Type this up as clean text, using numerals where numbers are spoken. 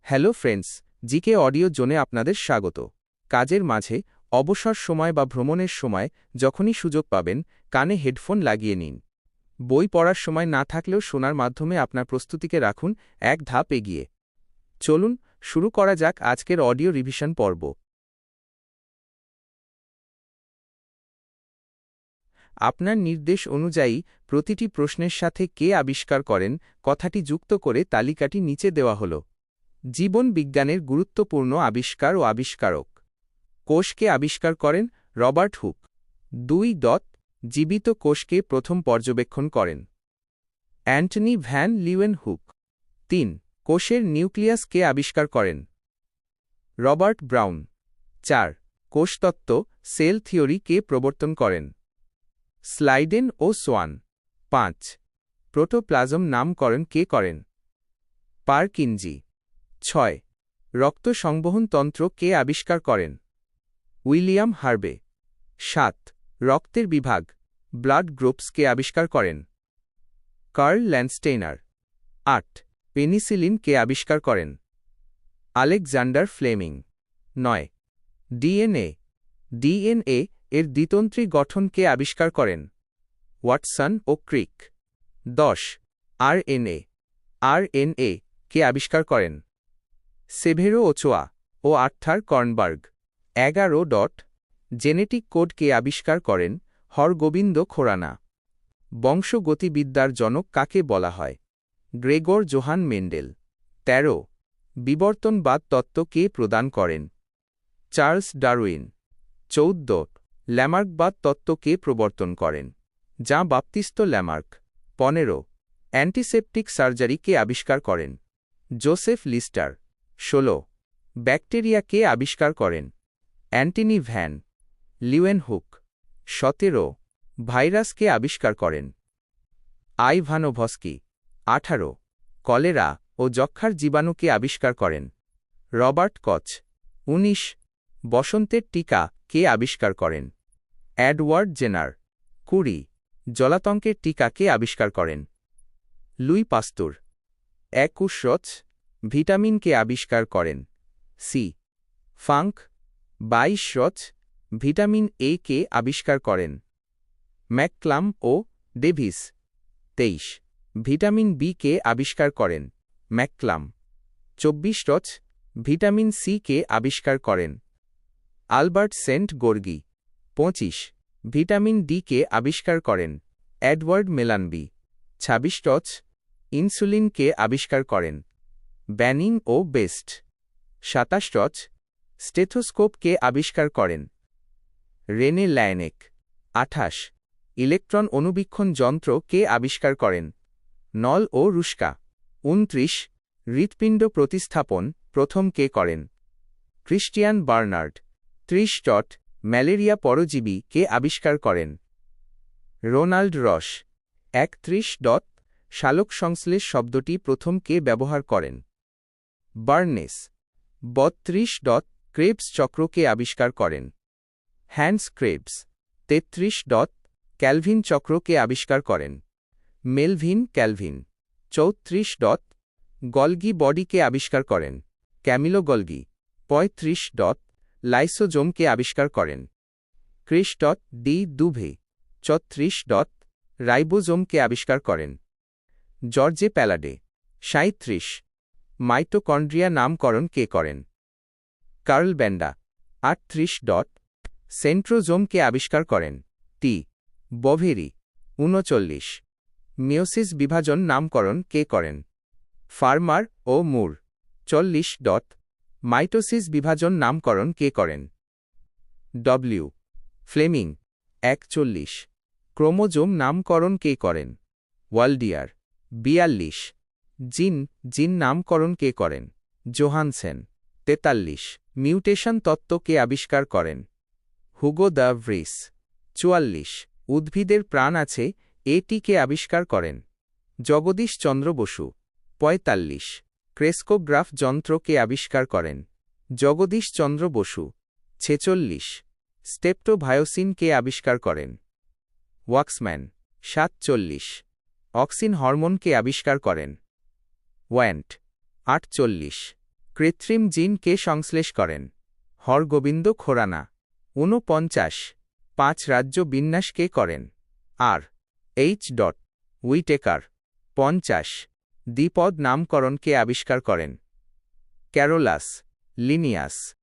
Hello friends, GK audio জোনে আপনাদের স্বাগত। কাজের মাঝে, অবসর সময় বা ভ্রমণের সময় যখনই সুযোগ পাবেন, কানে হেডফোন লাগিয়ে নিন। বই পড়ার সময় না থাকলেও শোনার মাধ্যমে আপনার প্রস্তুতিকে রাখুন এক ধাপ এগিয়ে। চলুন শুরু করা যাক আজকের অডিও রিভিশন পর্ব। আপনার নির্দেশ অনুযায়ী প্রতিটি প্রশ্নের সাথে কে আবিষ্কার করেন কথাটি যুক্ত করে তালিকাটি নিচে দেওয়া হল। জীবন বিজ্ঞানের গুরুত্বপূর্ণ আবিষ্কার ও আবিষ্কারক। কোষকে আবিষ্কার করেন রবার্ট হুক। 2. জীবিত কোষকে প্রথম পর্যবেক্ষণ করেন অ্যান্টনি ভ্যান লিউয়েন হুক। 3. কোষের নিউক্লিয়াস কে আবিষ্কার করেন রবার্ট ব্রাউন। 4. কোষতত্ত্ব সেল থিওরি কে প্রবর্তন করেন স্লাইডেন ও সোয়ান। 5. প্রোটোপ্লাজম নামকরণ কে করেন পারকিনজি। 6. রক্ত সংবহন তন্ত্র কে আবিষ্কার করেন উইলিয়াম হার্বে। 7. রক্তের বিভাগ ব্লাড গ্রুপস কে আবিষ্কার করেন কার্ল ল্যান্ডস্টেইনার। 8. পেনিসিলিন কে আবিষ্কার করেন আলেকজান্ডার ফ্লেমিং। 9. ডিএনএ এর দ্বিতন্ত্রী গঠন কে আবিষ্কার করেন ওয়াটসন ও ক্রিক। 10. আরএনএ কে আবিষ্কার করেন সেভেরো ওচোয়া ও আর্থার কর্নবার্গ। 11. জেনেটিক কোড কে আবিষ্কার করেন হরগোবিন্দ খোরানা। বংশগতিবিদ্যার জনক কাকে বলা হয় গ্রেগর জোহান মেন্ডেল। 13. বিবর্তনবাদ তত্ত্ব কে প্রদান করেন চার্লস ডারউইন। 14. ল্যামার্কবাদ তত্ত্ব কে প্রবর্তন করেন Jean Baptiste Lamarck. 15. Antiseptic surgery কে আবিষ্কার করেন জোসেফ লিস্টার। 16. ব্যাকটেরিয়া কে আবিষ্কার করেন Antony van Leeuwenhoek. 17. Virus কে আবিষ্কার করেন আইভানোভস্কি। 18. কলেরা ও যক্ষ্মার জীবাণু কে আবিষ্কার করেন রবার্ট কচ। 19. বসন্তের টিকা কে আবিষ্কার করেন এডওয়ার্ড জেনার। 20. জলাতঙ্কের টিকা কে আবিষ্কার করেন লুই পাস্তুর। 21. ভিটামিন কে আবিষ্কার করেন সি ফাঙ্ক। 22. ভিটামিন এ কে আবিষ্কার করেন ম্যাকক্লাম ও ডেভিস। 23. ভিটামিন বি কে আবিষ্কার করেন ম্যাকক্লাম। 24. ভিটামিন সি কে আবিষ্কার করেন আলবার্ট সেন্ট গোর্গি। 25. ভিটামিন ডি কে আবিষ্কার করেন এডওয়ার্ড মেলানবি। 26. ইনসুলিন কে আবিষ্কার করেন ব্যানিং ও বেস্ট। 27. স্টেথোস্কোপ কে আবিষ্কার করেন রেনে লায়নেক। 28. ইলেকট্রন অণুবীক্ষণ যন্ত্র কে আবিষ্কার করেন নল ও রুস্কা। 29. হৃৎপিণ্ড প্রতিস্থাপন প্রথম কে করেন ক্রিস্টিয়ান বার্নার্ড। 30. ম্যালেরিয়া পরজীবী কে আবিষ্কার করেন রোনাল্ড রস। 31. সালোকসংশ্লেষ শব্দটি প্রথম কে ব্যবহার করেন বার্নেস। 32. ক্রেবস চক্র কে আবিষ্কার করেন হ্যান্স ক্রেবস। 33. ক্যালভিন চক্র কে আবিষ্কার করেন মেলভিন ক্যালভিন। 34. গলগি বডি কে আবিষ্কার করেন ক্যামিলো গলগি। 35. লাইসোজোম কে আবিষ্কার করেন ক্রিস ডি দুভে। 34. রাইবোজোম কে আবিষ্কার করেন জর্জে প্যালাডে। 37. মাইটোকন্ড্রিয়া নামকরণ কে করেন কার্ল ব্যান্ডা। 38. সেন্ট্রোজোম কে আবিষ্কার করেন টি বভেরি। 39. মিওসিস বিভাজন নামকরণ কে করেন ফার্মার ও মুর। 40. মাইটোসিস বিভাজন নামকরণ কে করেন ডব্লিউ ফ্লেমিং। 41. ক্রোমোজোম নামকরণ কে করেন ওয়ালডিয়ার। 42. জিন নামকরণ কে করেন জোহানসেন। 43. মিউটেশন তত্ত্ব কে আবিষ্কার করেন হুগো দ্য ভ্রিস। 44. উদ্ভিদের প্রাণ আছে এটি কে আবিষ্কার করেন জগদীশ চন্দ্র বসু। 45. ক্রেস্কোগ্রাফ যন্ত্র কে আবিষ্কার করেন জগদীশ চন্দ্র বসু। 46. স্টেপ্টোভায়োসিন কে আবিষ্কার করেন ওয়াক্সম্যান। 47. অক্সিন হরমোন কে আবিষ্কার করেন ওয়ান্ট। 48. কৃত্রিম জিন কে সংশ্লেষ করেন? হরগোবিন্দ খোরানা। ৪৯ 5 রাজ্য বিন্যাস কে করেন? আর এইচ উইটেকার। ৫০ দ্বিপদ নামকরণ কে আবিষ্কার করেন? Carolus Linnaeus.